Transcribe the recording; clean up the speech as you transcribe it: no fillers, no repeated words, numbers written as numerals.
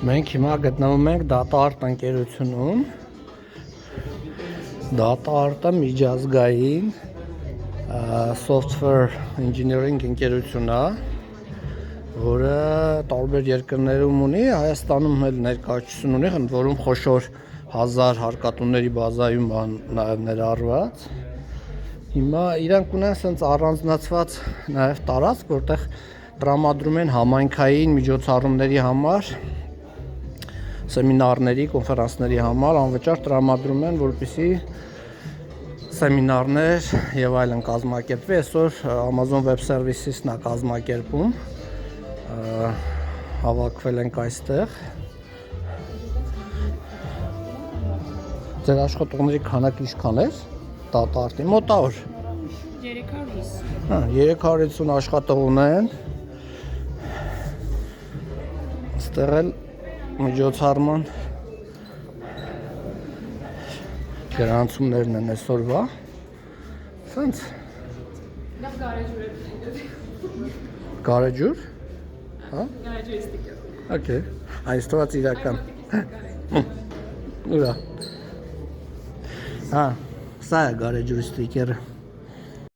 Մենք հիմա գտնվում ենք դատաարտ ընկերությունում։ Դատաարտը միջազգային software engineering ընկերություն է, որը տարբեր երկրներում ունի, Հայաստանում էլ ներկայացություն ունի, ընդ որում խոշոր 1000 հարկատուների բազայում նաև ներառված։ Հիմա իրանք ունեն սենց առանձնացված նաև տարածք, որտեղ տրամադրում են համայնքային միջոցառումների համար, սեմինարների, կոնֆերանսների համար անվճար տրամադրում են, որպեսզի սեմինարներ եւ այլն կազմակերպվի։ Այսօր Amazon Web Services-ն է կազմակերպում, հավաքվել ենք այստեղ։ Ձեր աշխատողների քանակը ինչքան է դատաարտի մոտավոր 350 350 աշխատող ունեն։ Այստեղ էլ միջոցառման գրանցումներն են այսօրվա։ Սենց Դա գարեջուր է։ Գարեջուր։ Հա։ Գարեջուրի ստիկեր։ Okay։ Այս թվաց իրական։ Ուրա։ Հա, սա է գարեջուրի ստիկերը։